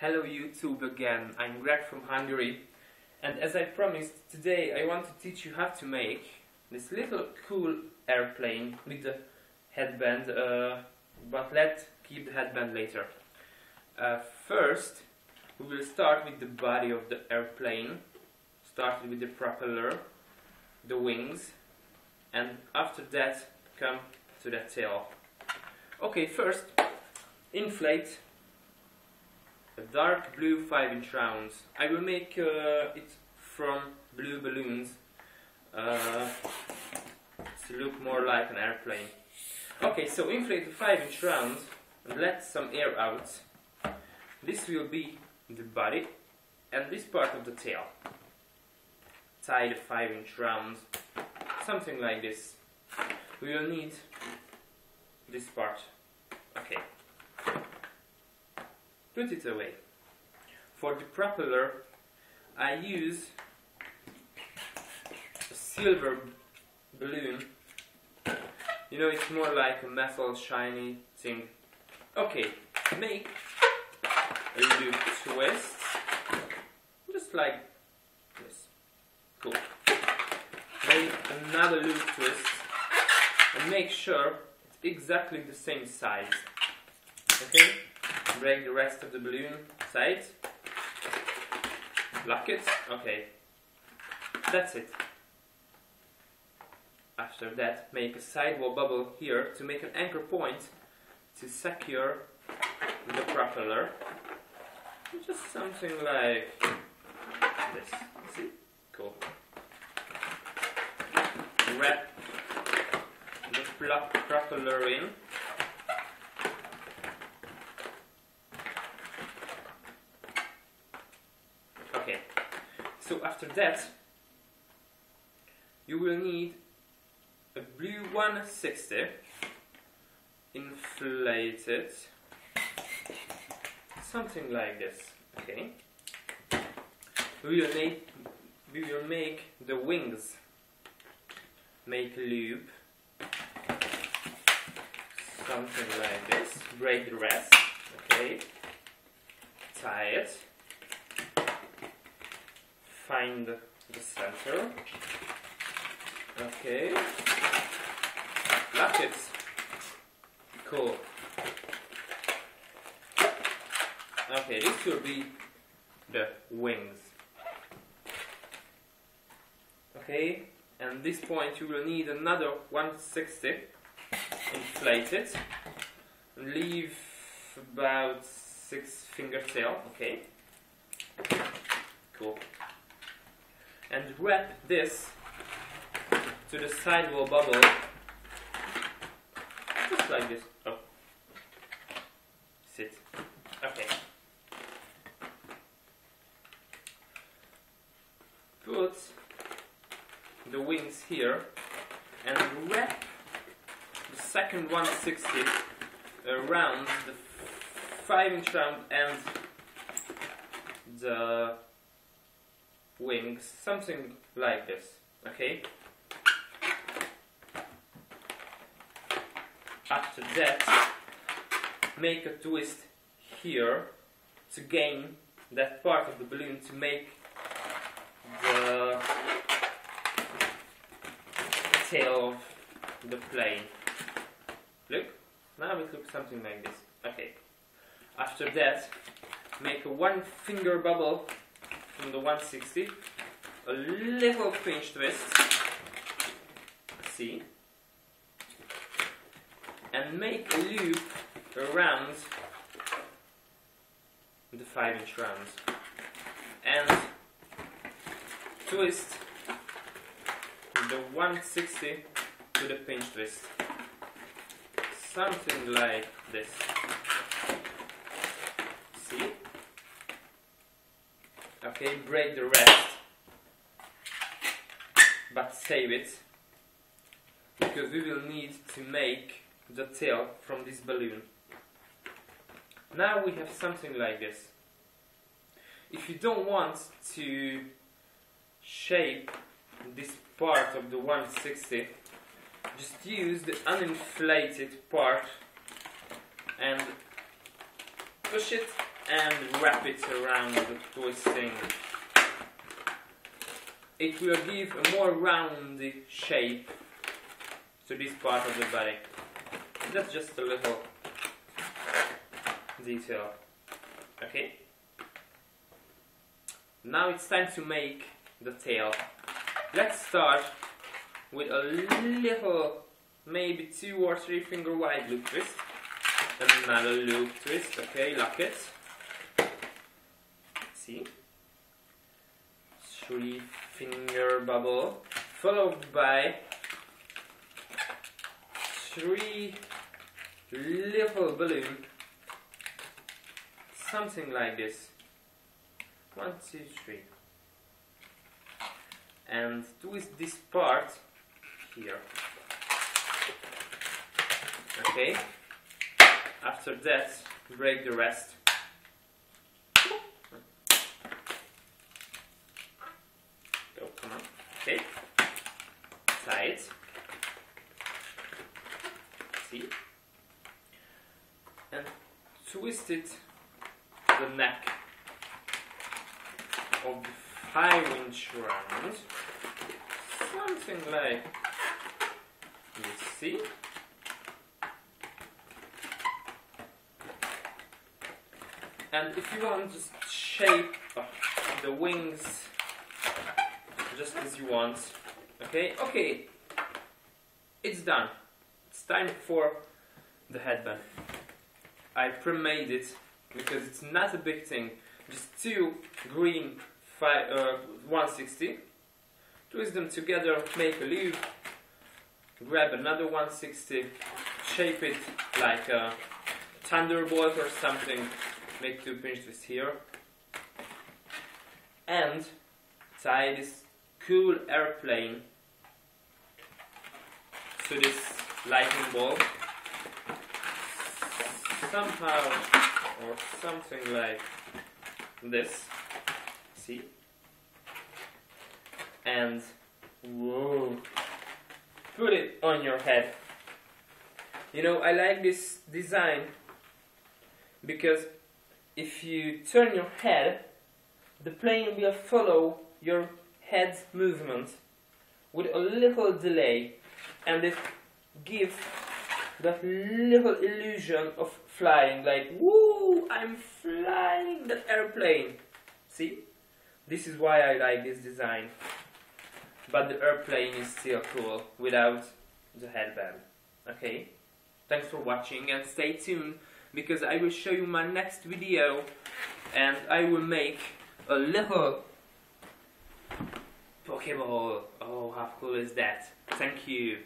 Hello YouTube again, I'm Greg from Hungary, and as I promised, today I want to teach you how to make this little cool airplane with the headband, but let's keep the headband later. First, we will start with the body of the airplane, starting with the propeller, the wings, and after that come to the tail. Okay, first, inflate a dark blue 5-inch rounds. I will make it from blue balloons to look more like an airplane. Okay, so inflate the 5-inch rounds and let some air out. This will be the body and this part of the tail. Tie the 5-inch rounds, something like this. We will need this part. Okay. Put it away. For the propeller, I use a silver balloon. You know, it's more like a metal shiny thing. Okay, make a loop twist, just like this. Cool. Make another loop twist and make sure it's exactly the same size. Okay? Break the rest of the balloon sides. Lock it. Okay. That's it. After that, make a sidewall bubble here to make an anchor point to secure the propeller. Just something like this. See? Cool. Wrap the propeller in. Okay, so after that, you will need a blue 160 inflated, something like this. Okay, we will make the wings. Make a loop, something like this. Break the rest. Okay, tie it. Find the center. Okay. Lock it. Cool. Okay, this will be the wings. Okay, and this point you will need another 160 inflated and leave about 6 fingertail. Okay. Cool. And wrap this to the sidewall bubble, just like this. Oh, sit. Okay. Put the wings here and wrap the second 160 around the 5-inch round and the wings, something like this. Okay. After that, make a twist here to gain that part of the balloon to make the tail of the plane. Look, now it looks something like this. Okay. After that, make a 1-finger bubble from the 160, a little pinch twist, see, and make a loop around the 5-inch rounds, and twist the 160 to the pinch twist, something like this. See? Okay, break the rest, but save it, because we will need to make the tail from this balloon. Now we have something like this. If you don't want to shape this part of the 160, just use the uninflated part and push it and wrap it around the twisting. It will give a more rounded shape to this part of the body. That's just a little detail. Okay? Now it's time to make the tail. Let's start with a little, maybe 2 or 3 finger wide loop twist. Another loop twist, okay, lock it. See? 3 finger bubble, followed by 3 little balloon, something like this. 1, 2, 3. And twist this part here. Okay. After that, break the rest. Go, come on. Okay. Tie it. See? And twist it the neck of the 5-inch round. Something like this, see? And if you want, just shape the wings just as you want. Okay? Okay. It's done. It's time for the headband. I pre-made it because it's not a big thing. Just 2 green 160. Twist them together, make a loop. Grab another 160. Shape it like a thunderbolt or something. Make 2 pinch twists here. And tie this cool airplane to this lightning bolt. Somehow, or something like this. See? And whoa, put it on your head. You know, I like this design because if you turn your head, the plane will follow your head's movement with a little delay, and it gives that little illusion of flying, like, woo, I'm flying that airplane. See? This is why I like this design. But the airplane is still cool without the headband. Okay? Thanks for watching and stay tuned because I will show you my next video and I will make a little Pokeball. Oh, how cool is that? Thank you.